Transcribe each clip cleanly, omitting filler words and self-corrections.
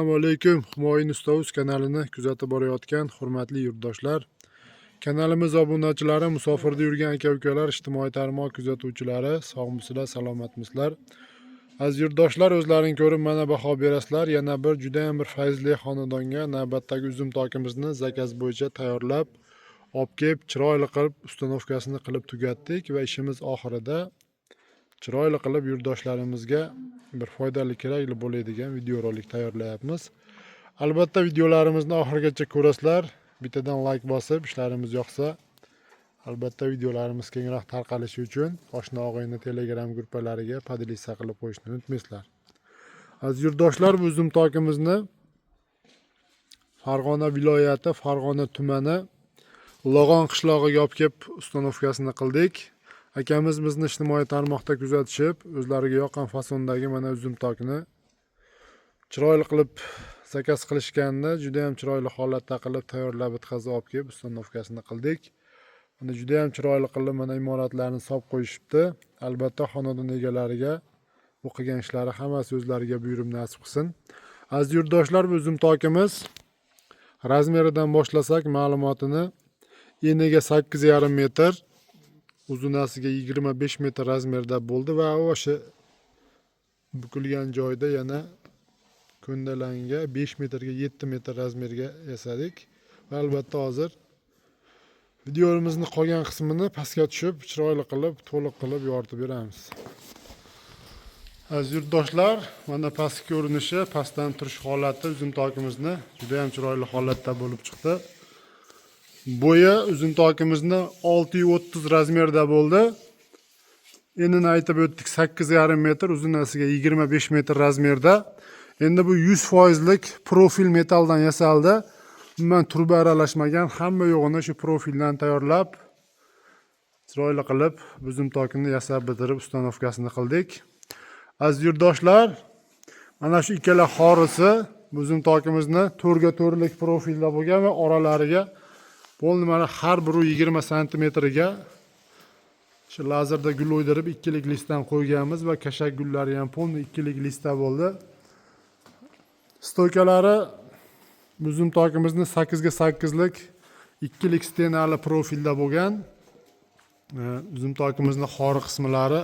Assalomu alaykum. Humoyin Ustauz kanalini kuzatib borayotgan hurmatli yurtdoshlar. Kanalimiz obunachilari, musofirda yurgan aka-ukalar, ijtimoiy tarmoq kuzatuvchilari, sog'misizlar, salomatmisizlar. Aziz yurtdoshlar, o'zlaring ko'rib mana baho berasizlar. Yana bir juda ham bir fayzli xonadonga navbatdagi uzum tokimizni zakaz bo'yicha tayyorlab, olib kelib, chiroyli qilib ustanovkasini qilib tugatdik va ishimiz oxirida chiroyli qilib yurtdoshlarimizga bir foydali kerakli bo'ladigan videorolik tayyorlayapmiz. Albatta videolarimizni oxirigacha ko'rasizlar. Bittadan like bosib, ishlarimiz yoqsa, albatta videolarimiz kengroq tarqalishi uchun oshna og'ayni Telegram gruppalariga podpisa qilib qo'yishni unutmaysizlar. Aziz yurtdoshlar, bu uzum tokimizni Farg'ona viloyati, Farg'ona tumani Lo'g'on qishlog'iga olib kelib ustanovkasini qildik. Akamiz bizni ijtimoiy tarmoqda kuzatishib, o'zlariga yoqqan fasondagi mana uzum tokini chiroyli qilib zakaz qilishganini juda ham chiroyli holatda qilib tayyorlab bitkazib olib kelib ustanovkasini qildik. Mana juda ham chiroyli qilib mana imoratlarni solib qo'yishibdi. Albatta xonadon egalariga bu qilgan ishlari hammasi o'zlariga buyurib nasib qilsin. Aziz yurtdoshlar, bu uzum tokimiz razmeridan boshlasak ma'lumotini eniga 8,5 metr, uzunasiga 25 metr razmerda bo'ldi va o'sha bukilgan joyda yana ko'ndalanga 5 metrga 7 metr razmerga yasadik. Va albatta hozir videomizni qolgan qismini pastga tushib, chiroyli qilib, to'liq qilib yoritib beramiz. Aziz yurtdoshlar, mana pastki ko'rinishi, pastdan turish holati uzum tokimizni juda ham chiroyli holatda bo'lib chiqdi. Bo'yi uzum tokimizni 630 razmerda bo'ldi. Enini aytib o'tdik 8,5 metr, uzunasiga 25 metr razmerda. Endi bu 100% profil metaldan yasaldi. Umuman turba aralashmagan, hamma yo'g'ini shu profildan tayyorlab, chiroyli qilib uzum tokini yasab bitirib ustanovkasini qildik. Aziz yurtdoshlar, mana shu ikkala xorisi uzum tokimizni 4 ga 4lik profilda bo'lgan va oralariga bo'ldi mana har biri 20 santimetrga shu lazerda gul o'ydirib 2lik listdan qo'yganmiz va kashak gullari ham polni 2lik listda bo'ldi. Stoykalari uzum tokimizni 8 ga 8lik 2lik stenali profilda bo'lgan. Uzum tokimizni xori qismlari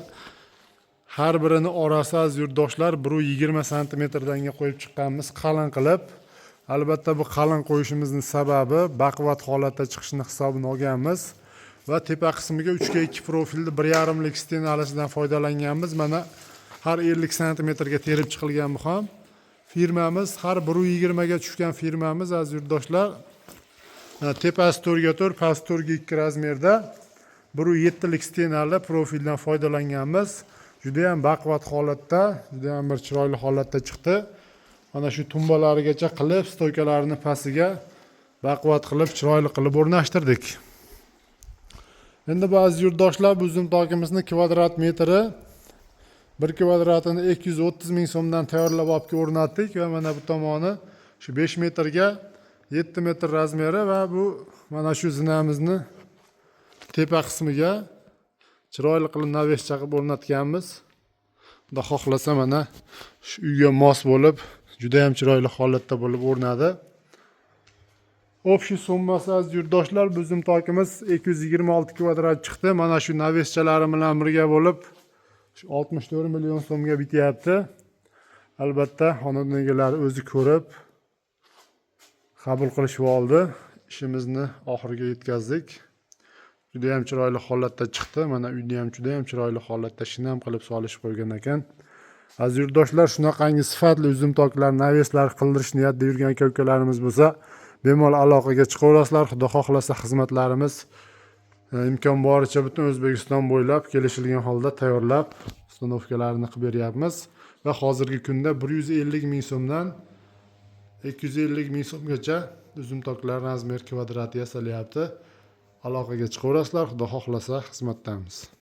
har birini orasi aziz yurtdoshlar 1,20 santimetrdan qo'yib chiqqanmiz qalin qilib. Albatta bu qalin qo'yishimizning sababi baquvvat holatda chiqishini hisobini olganmiz va tepa qismiga 3 ga 2 profilda 1,5lik stenalisidan foydalanganmiz. Mana har 50 santimetrga terib chiqilgan bu ham. Firmamiz har 1,20 ga tushgan firmamiz aziz yurtdoshlar. Tepasi 4 ga 4, pasti 4 ga 2 razmerda 1,7lik stenali profildan foydalanganmiz. Juda ham baquvvat holatda, juda ham bir chiroyli holatda chiqdi. Mana shu tumbalarigacha qilib, stoykalarini pastiga baquvvat qilib, chiroyli qilib o'rnashtirdik. Endi ba'zi yurtdoshlar bu uzum tokimizni kvadrat metri 1 kvadratini 230 ming so'mdan tayyorlab olib o'rnatdik va mana bu tomoni shu 5 metrga 7 metr razmeri va bu mana shu zinamizni tepa qismiga chiroyli qilib navescha qilib o'rnatganmiz. Xudo xohlasa mana shu uyga mos bo'lib, juda ham chiroyli holatda bo'lib o'rnadi. Общий summasi aziz yurtdoshlar, bu uzum tokimiz 226 kvadrat chiqdi. Mana shu naveschalari bilan birga bo'lib 64 million so'mga bityapti. Albatta xonadon egalari o'zi ko'rib qabul qilishib oldi. Ishimizni oxiriga yetkazdik. Juda ham chiroyli holatda chiqdi. Mana uyni ham juda ham chiroyli holatda shinam qilib solishib qo'ygan ekan. Aziz yurtdoshlar, shunaqangi sifatli uzum toklar, naveslar qildirish niyatida yurgan aka-ukalarimiz bo'lsa, bemalol aloqaga chiqaverasizlar. Xudo xohlasa xizmatlarimiz imkon boricha butun O'zbekiston bo'ylab kelishilgan holda tayyorlab, ustanovkalarini qilib beryapmiz va hozirgi kunda 150 ming so'mdan 250 ming so'mgacha uzum toklar razmer kvadrati yasalyapti. Aloqaga chiqaverasizlar, xudo xohlasa xizmatdamiz.